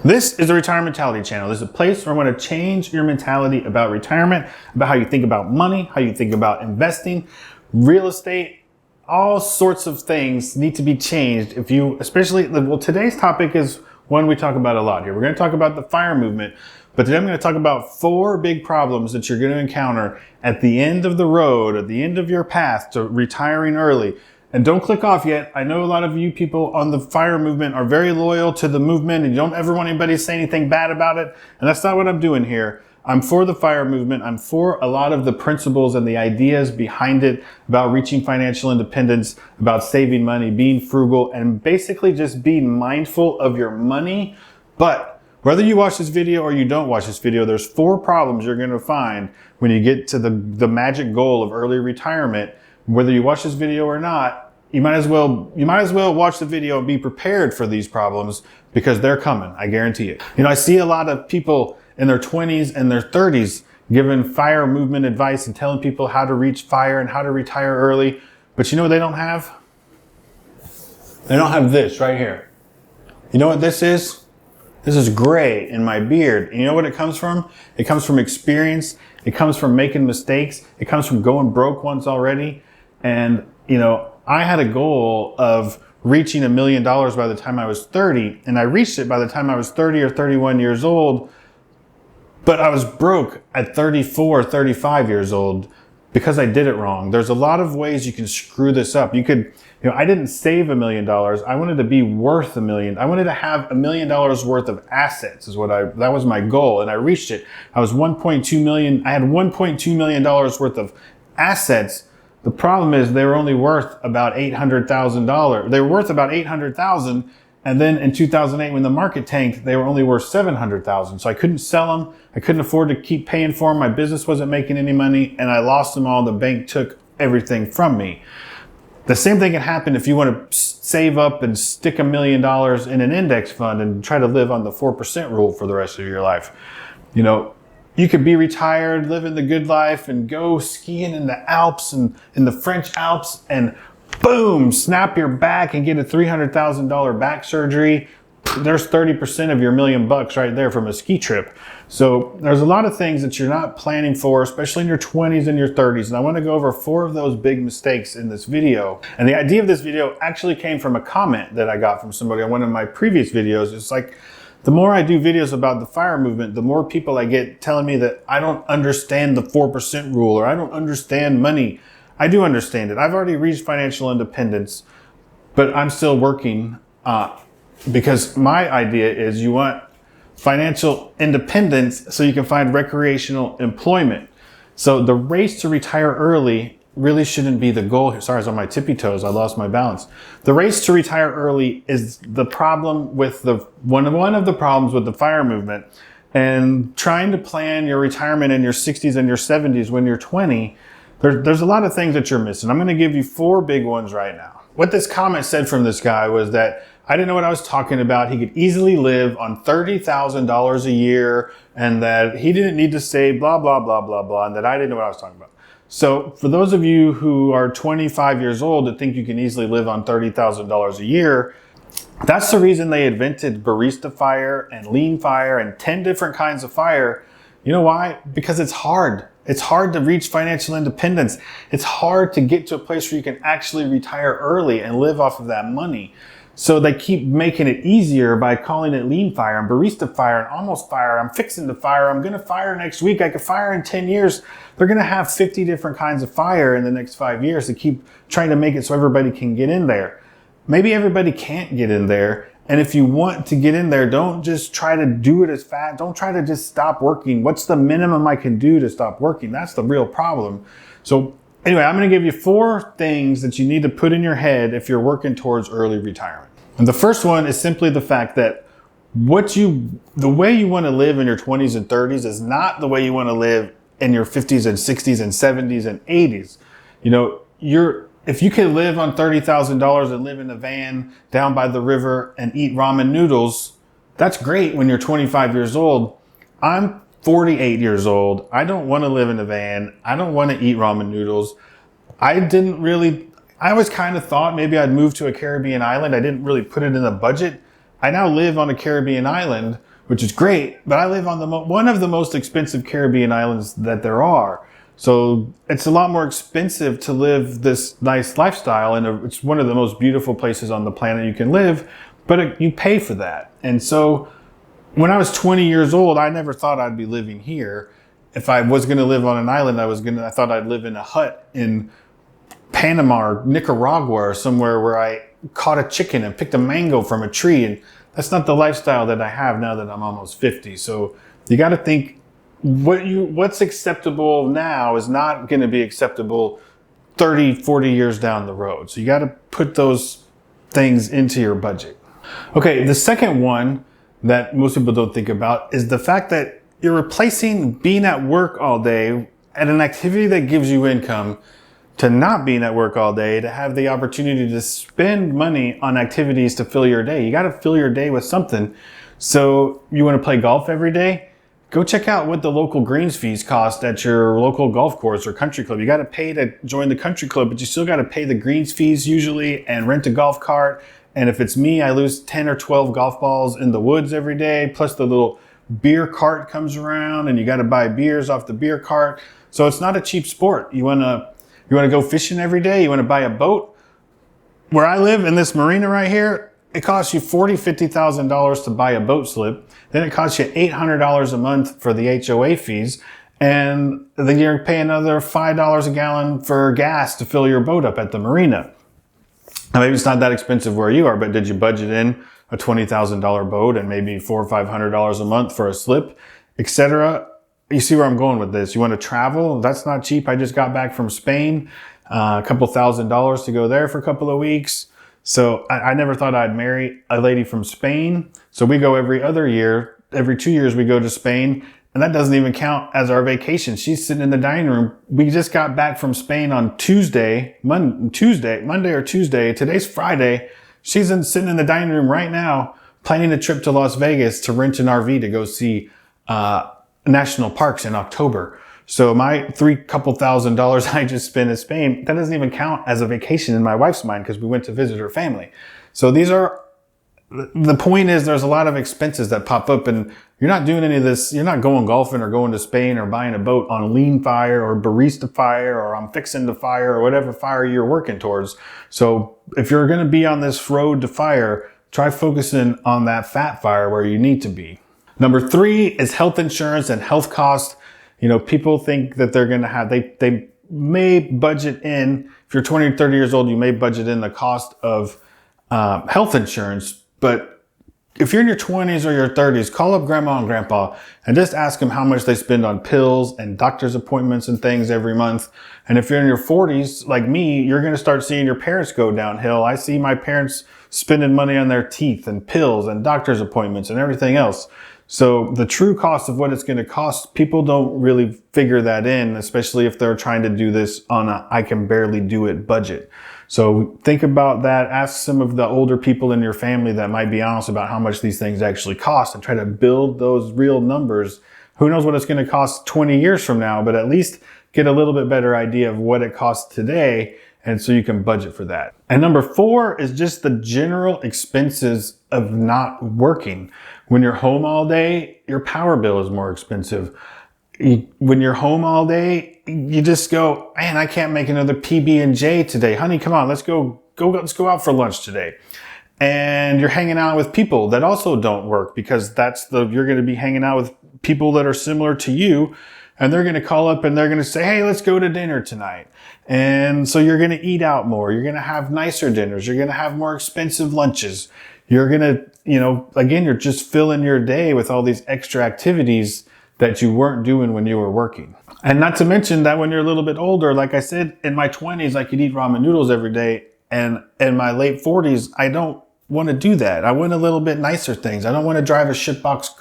This is the Retirement Mentality Channel. This is a place where I want to change your mentality about retirement, about how you think about money, how you think about investing, real estate, all sorts of things need to be changed if you, especially, well, today's topic is one we talk about a lot here. We're going to talk about the FIRE movement, but today I'm going to talk about 4 big problems that you're going to encounter at the end of the road, at the end of your path to retiring early. And don't click off yet. I know a lot of you people on the FIRE movement are very loyal to the movement and you don't ever want anybody to say anything bad about it. And that's not what I'm doing here. I'm for the FIRE movement. I'm for a lot of the principles and the ideas behind it about reaching financial independence, about saving money, being frugal, and basically just being mindful of your money. But whether you watch this video or you don't watch this video, there's 4 problems you're going to find when you get to the magic goal of early retirement. Whether you watch this video or not, you might as well watch the video and be prepared for these problems because they're coming. I guarantee it. You know, I see a lot of people in their 20s and their 30s giving FIRE movement advice and telling people how to reach FIRE and how to retire early. But you know what they don't have? They don't have this right here. You know what this is? This is gray in my beard. And you know what it comes from? It comes from experience. It comes from making mistakes. It comes from going broke once already. And, you know, I had a goal of reaching $1 million by the time I was 30, and I reached it by the time I was 30 or 31 years old, but I was broke at 34, 35 years old because I did it wrong. There's a lot of ways you can screw this up. You could, you know, I didn't save $1 million. I wanted to be worth $1 million. I wanted to have $1 million worth of assets that was my goal, and I reached it. I was 1.2 million. I had $1.2 million worth of assets. The problem is they were only worth about $800,000. They were worth about $800,000. And then in 2008, when the market tanked, they were only worth $700,000. So I couldn't sell them. I couldn't afford to keep paying for them. My business wasn't making any money and I lost them all. The bank took everything from me. The same thing can happen if you want to save up and stick $1 million in an index fund and try to live on the 4% rule for the rest of your life. You know, you could be retired, living the good life, and go skiing in the Alps and in the French Alps, and boom, snap your back and get a $300,000 back surgery. There's 30% of your $1 million right there from a ski trip. So there's a lot of things that you're not planning for, especially in your 20s and your 30s. And I want to go over 4 of those big mistakes in this video. And the idea of this video actually came from a comment that I got from somebody on one of my previous videos. It's like, the more I do videos about the FIRE movement, the more people I get telling me that I don't understand the 4% rule or I don't understand money. I do understand it. I've already reached financial independence, but I'm still working because my idea is you want financial independence so you can find recreational employment. So the race to retire early really shouldn't be the goal here. Sorry, I was on my tippy toes. I lost my balance. The race to retire early is the problem with one of the problems with the FIRE movement, and trying to plan your retirement in your 60s and your 70s when you're 20. There's a lot of things that you're missing. I'm going to give you 4 big ones right now. What this comment said from this guy was that I didn't know what I was talking about. He could easily live on $30,000 a year and that he didn't need to save blah, blah, blah, blah, blah, and that I didn't know what I was talking about. So for those of you who are 25 years old that think you can easily live on $30,000 a year, that's the reason they invented barista FIRE and lean FIRE and 10 different kinds of FIRE. You know why? Because it's hard. It's hard to reach financial independence. It's hard to get to a place where you can actually retire early and live off of that money. So they keep making it easier by calling it lean FIRE and barista FIRE and almost FIRE. I'm fixing to FIRE. I'm going to FIRE next week. I could FIRE in 10 years. They're going to have 50 different kinds of FIRE in the next 5 years to keep trying to make it so everybody can get in there. Maybe everybody can't get in there. And if you want to get in there, don't just try to do it as fast. Don't try to just stop working. What's the minimum I can do to stop working? That's the real problem. So anyway, I'm going to give you 4 things that you need to put in your head if you're working towards early retirement. And the first one is simply the fact that the way you want to live in your 20s and 30s is not the way you want to live in your 50s and 60s and 70s and 80s. You know, if you can live on $30,000 and live in a van down by the river and eat ramen noodles, that's great when you're 25 years old. I'm 48 years old. I don't want to live in a van. I don't want to eat ramen noodles. I always kind of thought maybe I'd move to a Caribbean island. I didn't really put it in the budget, I now live on a Caribbean island, which is great, but I live on one of the most expensive Caribbean islands that there are. So it's a lot more expensive to live this nice lifestyle, and it's one of the most beautiful places on the planet you can live, but you pay for that. And so when I was 20 years old, I never thought I'd be living here. If I was going to live on an island, I thought I'd live in a hut in Panama or Nicaragua or somewhere where I caught a chicken and picked a mango from a tree. And that's not the lifestyle that I have now that I'm almost 50. So you got to think what's acceptable now is not going to be acceptable 30, 40 years down the road. So you got to put those things into your budget. Okay, the second one that most people don't think about is the fact that you're replacing being at work all day at an activity that gives you income to not being at work all day, to have the opportunity to spend money on activities to fill your day. You got to fill your day with something. So you want to play golf every day? Go check out what the local greens fees cost at your local golf course or country club. You got to pay to join the country club, but you still got to pay the greens fees usually and rent a golf cart. And if it's me, I lose 10 or 12 golf balls in the woods every day. Plus the little beer cart comes around and you got to buy beers off the beer cart. So it's not a cheap sport. You want to go fishing every day? You want to buy a boat? Where I live in this marina right here, it costs you $40,000, $50,000 to buy a boat slip. Then it costs you $800 a month for the HOA fees. And then you're paying another $5 a gallon for gas to fill your boat up at the marina. Now, maybe it's not that expensive where you are, but did you budget in a $20,000 boat and maybe $400 or $500 a month for a slip, etc.? You see where I'm going with this. You want to travel? That's not cheap. I just got back from Spain, a couple $1,000s to go there for a couple of weeks. So I never thought I'd marry a lady from Spain. So we go every other year, every 2 years we go to Spain. And that doesn't even count as our vacation. She's sitting in the dining room. We just got back from Spain on Monday or Tuesday. Today's Friday. She's sitting in the dining room right now, planning a trip to Las Vegas to rent an RV to go see national parks in October. So my couple $1,000s I just spent in Spain, that doesn't even count as a vacation in my wife's mind because we went to visit her family. So the point is there's a lot of expenses that pop up and you're not doing any of this. You're not going golfing or going to Spain or buying a boat on lean fire or barista fire or I'm fixing the fire or whatever fire you're working towards. So if you're going to be on this road to fire, try focusing on that fat fire where you need to be. Number 3 is health insurance and health costs. People think that they're going to have, they may budget in, if you're 20 or 30 years old, you may budget in the cost of health insurance. But if you're in your 20s or your 30s, call up grandma and grandpa and just ask them how much they spend on pills and doctor's appointments and things every month. And if you're in your 40s, like me, you're going to start seeing your parents go downhill. I see my parents spending money on their teeth and pills and doctor's appointments and everything else. So the true cost of what it's going to cost, people don't really figure that in, especially if they're trying to do this on a I can barely do it budget. So think about that. Ask some of the older people in your family that might be honest about how much these things actually cost and try to build those real numbers. Who knows what it's going to cost 20 years from now, but at least get a little bit better idea of what it costs today. And so you can budget for that. And number 4 is just the general expenses of not working. When you're home all day, your power bill is more expensive. When you're home all day, you just go, man, I can't make another PB&J today. Honey, come on, let's go out for lunch today. And you're hanging out with people that also don't work because you're going to be hanging out with people that are similar to you. And they're going to call up and they're going to say, hey, let's go to dinner tonight. And so you're going to eat out more. You're going to have nicer dinners. You're going to have more expensive lunches. You're going to, again, you're just filling your day with all these extra activities that you weren't doing when you were working. And not to mention that when you're a little bit older, like I said, in my 20s, I could eat ramen noodles every day. And in my late 40s, I don't want to do that. I want a little bit nicer things. I don't want to drive a shitbox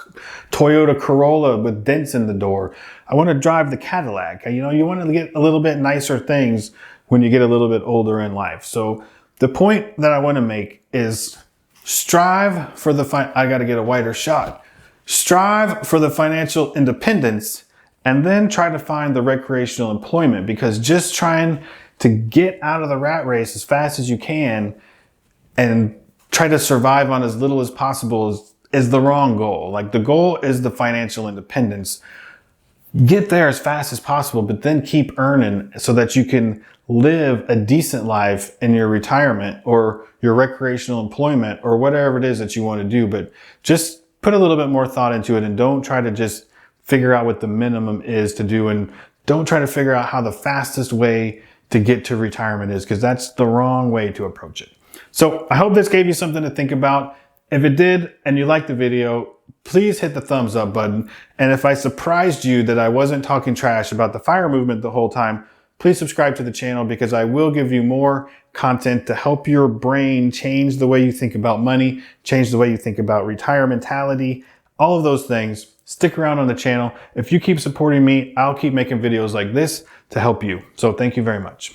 Toyota Corolla with dents in the door. I want to drive the Cadillac. You want to get a little bit nicer things when you get a little bit older in life. So the point that I want to make is strive for I got to get a wider shot. Strive for the financial independence and then try to find the recreational employment, because just trying to get out of the rat race as fast as you can and try to survive on as little as possible is the wrong goal. Like, the goal is the financial independence. Get there as fast as possible, but then keep earning so that you can live a decent life in your retirement or your recreational employment or whatever it is that you want to do. But just put a little bit more thought into it, and don't try to just figure out what the minimum is to do, and don't try to figure out how the fastest way to get to retirement is, because that's the wrong way to approach it. So I hope this gave you something to think about. If it did and you liked the video, please hit the thumbs up button. And if I surprised you that I wasn't talking trash about the FIRE movement the whole time, please subscribe to the channel, because I will give you more content to help your brain change the way you think about money, change the way you think about retirement mentality, all of those things. Stick around on the channel. If you keep supporting me, I'll keep making videos like this to help you. So thank you very much.